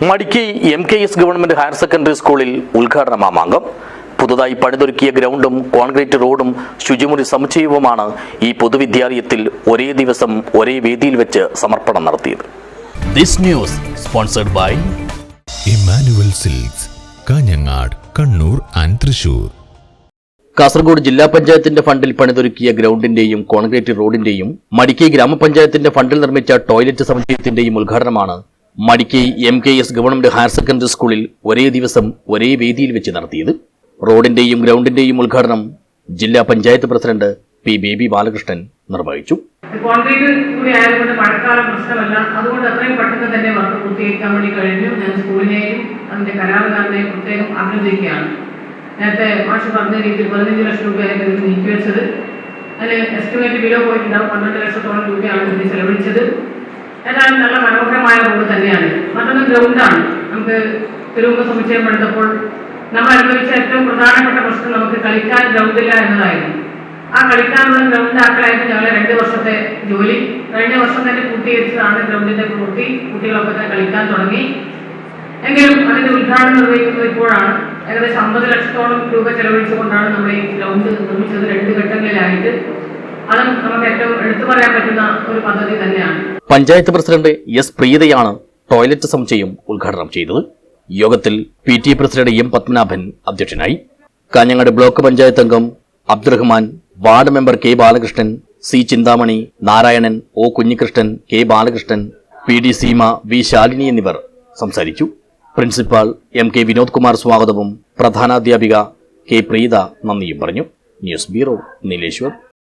Madikkai MKS government higher secondary സ്കൂളിൽ ഉദ്ഘാടന മാമാങ്കം. പുതുതായി പണിതൊരുക്കിയ ഗ്രൗണ്ടും കോൺക്രീറ്റ് റോഡും ശുചിമുറി സമുച്ചയവുമാണ് ഈ പൊതുവിദ്യാലയത്തിൽ ഒരേ ദിവസം ഒരേ വേദിയിൽ വെച്ച് സമർപ്പണം നടത്തിയത്. This news sponsored by Emmanuel Silks, Kanhangad, Kannur and Thrissur. Kasaragod ജില്ലാ പഞ്ചായത്തിന്റെ ഫണ്ടിൽ പണിതൊരുക്കിയ ഗ്രൗണ്ടിന്റെയും കോൺക്രീറ്റ് റോഡിന്റെയും മടിക്കൈ ഗ്രാമപഞ്ചായത്തിന്റെ ഫണ്ടിൽ നിർമ്മിച്ച ടോയ്ലറ്റ് സമുച്ചയത്തിന്റെയും ഉദ്ഘാടനമാണ് Madikkai MKS government higher secondary സ്കൂളിൽ ഒരേ ദിവസം ഒരേ വേദിയിൽ വെച്ച് നടത്തിയത്. റോഡിന്റെയും ഗ്രൗണ്ടിന്റെയും ഉദ്ഘാടനം ജില്ലാ panchayat president P. Baby Balakrishnan നിർവഹിച്ചു. കോൺക്രീറ്റ് കൂടി ആയതുകൊണ്ട് മഴക്കാലം പ്രശ്നമല്ല, അതുകൊണ്ട് അത്രയും പെട്ടെന്ന് തന്നെ വർക്ക് പൂർത്തീകരിക്കാൻ വേണ്ടി കഴിഞ്ഞു. ഞാൻ സ്കൂളിനെയും അതിന്റെ കരാറുകാരനെയും പ്രത്യേകം അഭിനന്ദിക്കുകയാണ്. നേരത്തെ മാഷ് പറഞ്ഞ രീതിയിൽ 15 ലക്ഷം രൂപയായിരുന്നു ഇത് നീക്കിവെച്ചത്. അതിന് എസ്റ്റിമേറ്റ് ബിലോ പോയിട്ടുണ്ടാവും. 12 ലക്ഷത്തോളം രൂപയാണ് ഇതിന് ചെലവഴിച്ചത്. ഏതായാലും നല്ല മനോഹരമായ റോഡ് തന്നെയാണ്. മറ്റൊന്ന് ഗ്രൗണ്ടാണ്. നമുക്ക് തിരുവുമ്പ സമുച്ചയം പണിതപ്പോൾ നമ്മൾ അനുഭവിച്ച ഏറ്റവും പ്രധാനപ്പെട്ട പ്രശ്നം നമുക്ക് കളിക്കാൻ ഗ്രൗണ്ടില്ല എന്നതായിരുന്നു. ആ കളിക്കാനുള്ള ഗ്രൗണ്ട് ആക്കലായിരുന്നു ഞങ്ങളെ 2 വർഷത്തെ ജോലി. കഴിഞ്ഞ വർഷം തന്നെ പൂർത്തീകരിച്ചതാണ് ഗ്രൗണ്ടിന്റെ പൂർത്തി. കുട്ടികളൊക്കെ തന്നെ കളിക്കാൻ തുടങ്ങി. എങ്കിലും അതിന്റെ ഉദ്ഘാടനം നിർവഹിക്കുന്നത് ഇപ്പോഴാണ്. ഏകദേശം 50 ലക്ഷത്തോളം രൂപ ചെലവഴിച്ചുകൊണ്ടാണ് നമ്മൾ ഈ ഗ്രൗണ്ട് നിർമ്മിച്ചത് 2 ഘട്ടങ്ങളിലായിട്ട്. അതും നമുക്ക് ഏറ്റവും എടുത്തു പറയാൻ പറ്റുന്ന ഒരു പദ്ധതി തന്നെയാണ്. Panchayat president S. പ്രീതയാണ് ടോയ്ലറ്റ് സമുച്ചയം ഉദ്ഘാടനം ചെയ്തത്. യോഗത്തിൽ PTA പ്രസിഡന്റ് M. പത്മനാഭൻ അധ്യക്ഷനായി. കാഞ്ഞങ്ങാട് ബ്ലോക്ക് പഞ്ചായത്ത് അംഗം Abdurahman, ward member K. Balakrishnan, C. Chinthamani, Narayanan, O. Kunhikrishnan, K. Balakrishnan, PD Seema, V. Shalini എന്നിവർ സംസാരിച്ചു. പ്രിൻസിപ്പാൾ MK വിനോദ് കുമാർ സ്വാഗതവും പ്രധാനാധ്യാപിക K. പ്രീത നന്ദിയും പറഞ്ഞു. News bureau, Nileshwar.